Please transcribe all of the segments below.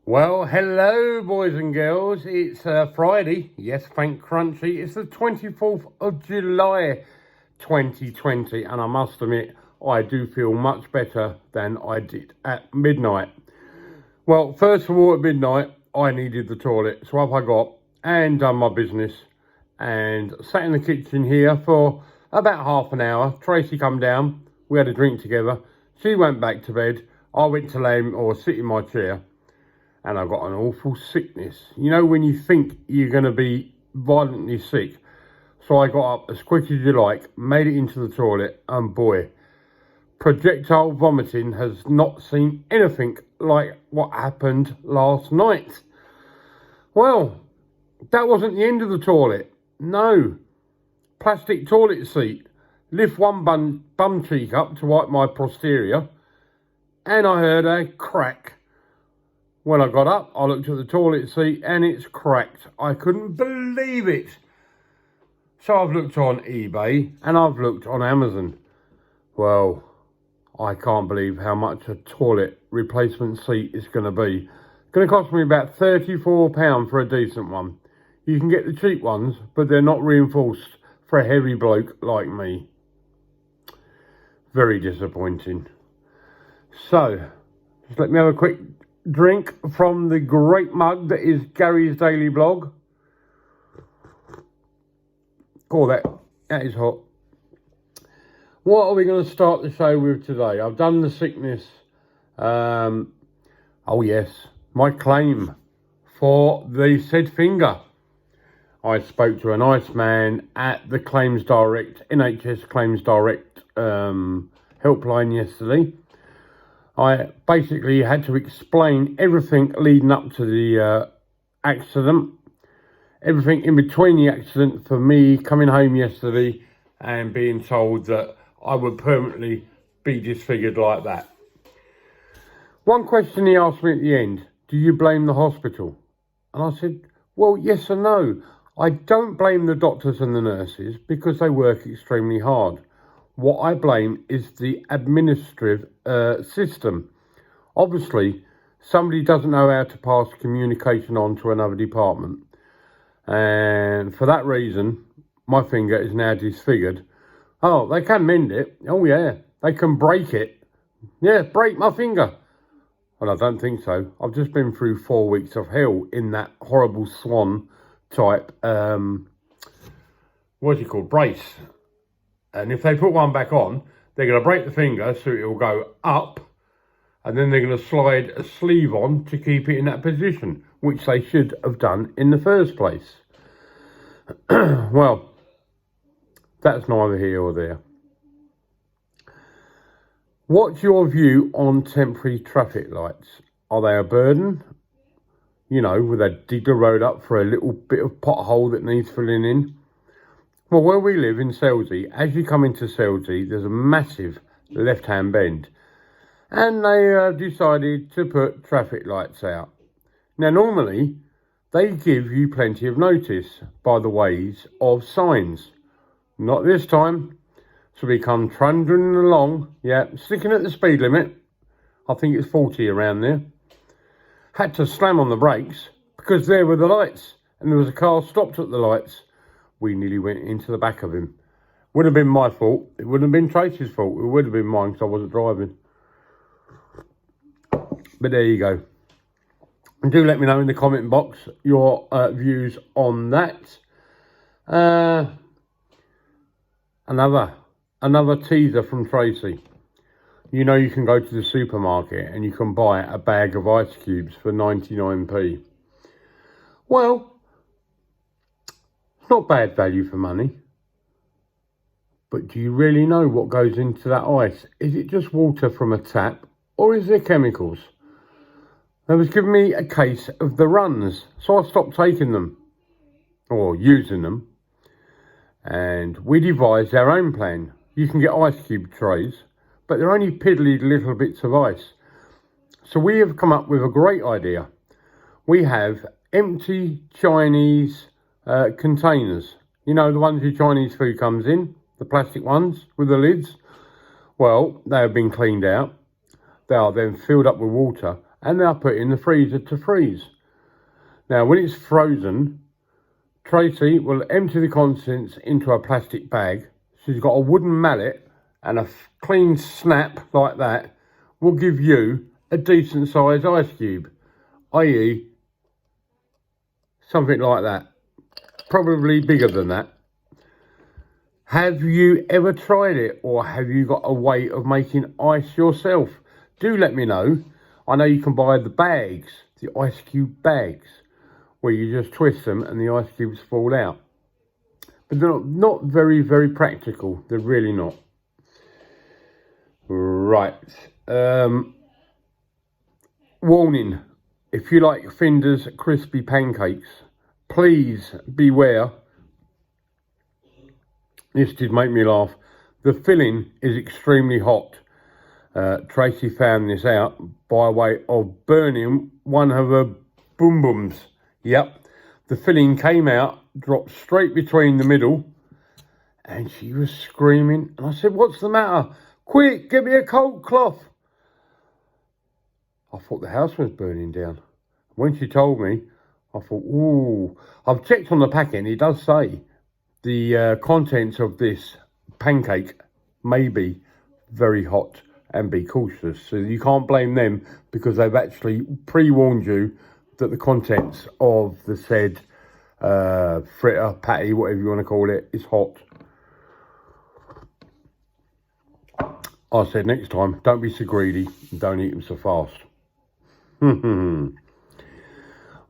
Well, hello, boys and girls. It's Friday. Yes, thank Crunchy. It's the 24th of July, 2020. And I must admit, I do feel much better than I did at midnight. Well, first of all, at midnight, I needed the toilet. So up I got and done my business. And sat in the kitchen here for about half an hour. Tracy come down. We had a drink together. She went back to bed. I went to lay or sit in my chair. And I got an awful sickness. You know, when you think you're going to be violently sick. So I got up as quick as you like, made it into the toilet, and boy, projectile vomiting has not seen anything like what happened last night. Well, that wasn't the end of the toilet. No. Plastic toilet seat. Lift one bum cheek up to wipe my posterior, and I heard a crack. When I got up, I looked at the toilet seat and it's cracked. I couldn't believe it. So I've looked on eBay and I've looked on Amazon. Well, I can't believe how much a toilet replacement seat is going to be. It's going to cost me about £34 for a decent one. You can get the cheap ones, but they're not reinforced for a heavy bloke like me. Very disappointing. So, just let me have a quick drink from the great mug that is Gary's Daily Blog. Oh, that is hot. What are we going to start the show with today? I've done the sickness. Oh yes, my claim for the said finger. I spoke to a nice man at the Claims Direct, NHS Claims Direct helpline yesterday. I basically had to explain everything leading up to the accident, everything in between the accident for me coming home yesterday and being told that I would permanently be disfigured like that. One question he asked me at the end, do you blame the hospital? And I said, well, yes and no. I don't blame the doctors and the nurses because they work extremely hard. What I blame is the administrative system. Obviously, somebody doesn't know how to pass communication on to another department. And for that reason, my finger is now disfigured. Oh, they can mend it. Oh, yeah. They can break it. Yeah, break my finger. Well, I don't think so. I've just been through 4 weeks of hell in that horrible swan type, what's it called, brace. And if they put one back on, they're going to break the finger so it will go up. And then they're going to slide a sleeve on to keep it in that position, which they should have done in the first place. Well, that's neither here or there. What's your view on temporary traffic lights? Are they a burden? You know, will they dig the road up for a little bit of pothole that needs filling in? Well, where we live in Selsey, as you come into Selsey, there's a massive left-hand bend. And they decided to put traffic lights out. Now, normally, they give you plenty of notice by the ways of signs. Not this time. So we come trundling along, sticking at the speed limit. I think it's 40 around there. Had to slam on the brakes because there were the lights. And there was a car stopped at the lights. We nearly went into the back of him. Would have been my fault. It wouldn't have been Tracy's fault. It would have been mine because I wasn't driving. But there you go. And do let me know in the comment box your views on that. Another teaser from Tracy. You know you can go to the supermarket and you can buy a bag of ice cubes for 99p. Well, it's not bad value for money. But do you really know what goes into that ice? Is it just water from a tap or is there chemicals? They was giving me a case of the runs, so I stopped taking them or using them. And we devised our own plan. You can get ice cube trays, but they're only piddly little bits of ice. So we have come up with a great idea. We have empty Chinese containers. You know, the ones your Chinese food comes in, the plastic ones with the lids. Well, they have been cleaned out. They are then filled up with water and then I put it in the freezer to freeze. Now, when it's frozen, Tracy will empty the contents into a plastic bag. She's got a wooden mallet and a clean snap like that will give you a decent sized ice cube, i.e. something like that, probably bigger than that. Have you ever tried it, or have you got a way of making ice yourself? Do let me know. I know you can buy the bags, the ice cube bags, where you just twist them and the ice cubes fall out. But they're not very, very practical. They're really not. Right. Warning. If you like Finder's crispy pancakes, please beware. This did make me laugh. The filling is extremely hot. Tracy found this out by way of burning one of her boom booms. Yep. The filling came out, dropped straight between the middle, and she was screaming. And I said, "What's the matter? Quick, get me a cold cloth." I thought the house was burning down. When she told me, I thought, ooh. I've checked on the packet, it does say the contents of this pancake may be very hot and be cautious. So you can't blame them, because they've actually pre-warned you that the contents of the said fritter, patty, whatever you want to call it, is hot. I said next time, don't be so greedy and don't eat them so fast.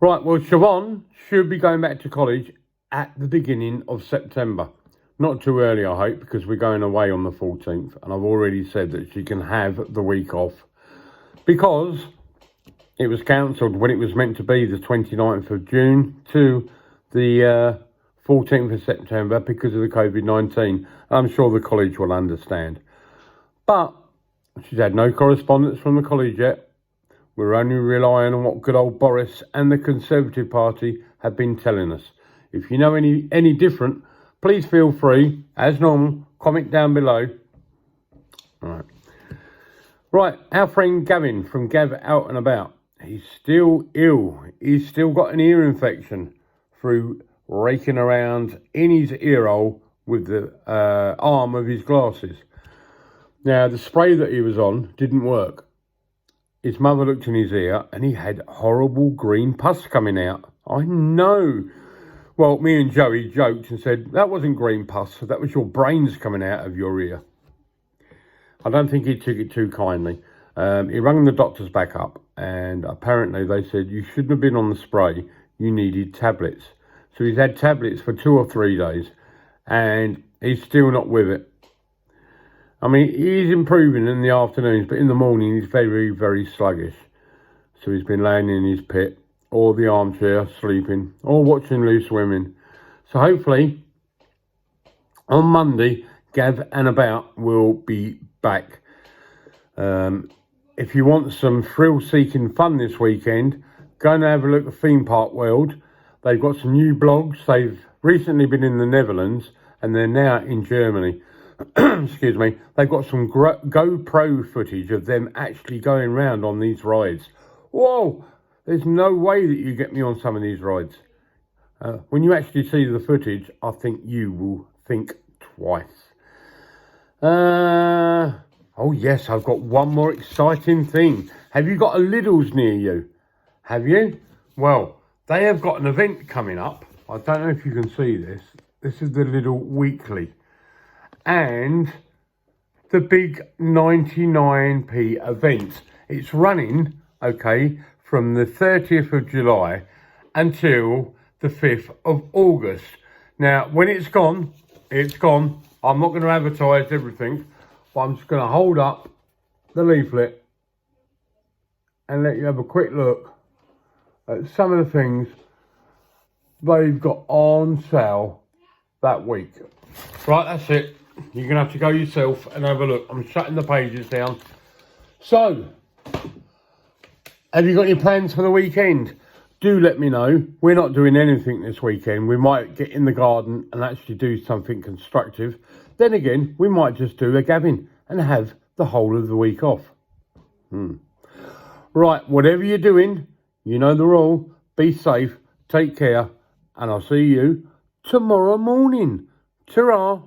Right, well, Siobhan should be going back to college at the beginning of September. Not too early, I hope, because we're going away on the 14th, and I've already said that she can have the week off, because it was cancelled when it was meant to be the 29th of June to the 14th of September because of the COVID-19. I'm sure the college will understand. But she's had no correspondence from the college yet. We're only relying on what good old Boris and the Conservative Party have been telling us. If you know any different, please feel free, as normal, comment down below. Right, our friend Gavin from Gav Out and About. He's still ill. He's still got an ear infection through raking around in his ear hole with the arm of his glasses. Now, the spray that he was on didn't work. His mother looked in his ear and he had horrible green pus coming out. I know. Well, me and Joey joked and said, that wasn't green pus, that was your brains coming out of your ear. I don't think he took it too kindly. He rang the doctors back up, and apparently they said, you shouldn't have been on the spray, you needed tablets. So he's had tablets for 2 or 3 days, and he's still not with it. I mean, he's improving in the afternoons, but in the morning he's very, very sluggish. So he's been laying in his pit, or the armchair, sleeping, or watching Loose Women. So hopefully, on Monday, Gav and About will be back. If you want some thrill-seeking fun this weekend, go and have a look at Theme Park World. They've got some new blogs. They've recently been in the Netherlands, and they're now in Germany. Excuse me. They've got some GoPro footage of them actually going round on these rides. Whoa! There's no way that you get me on some of these rides. When you actually see the footage, I think you will think twice. Oh yes, I've got one more exciting thing. Have you got a Lidl's near you? Have you? Well, they have got an event coming up. I don't know if you can see this. This is the Lidl Weekly. And the big 99p event. It's running, okay, from the 30th of July until the 5th of August. Now, when it's gone, it's gone. I'm not going to advertise everything, but I'm just going to hold up the leaflet and let you have a quick look at some of the things they've got on sale that week. Right, that's it. You're going to have to go yourself and have a look. I'm shutting the pages down. So, have you got any plans for the weekend? Do let me know. We're not doing anything this weekend. We might get in the garden and actually do something constructive. Then again, we might just do a gabbing and have the whole of the week off. Right, whatever you're doing, you know the rule. Be safe, take care, and I'll see you tomorrow morning. Ta-ra.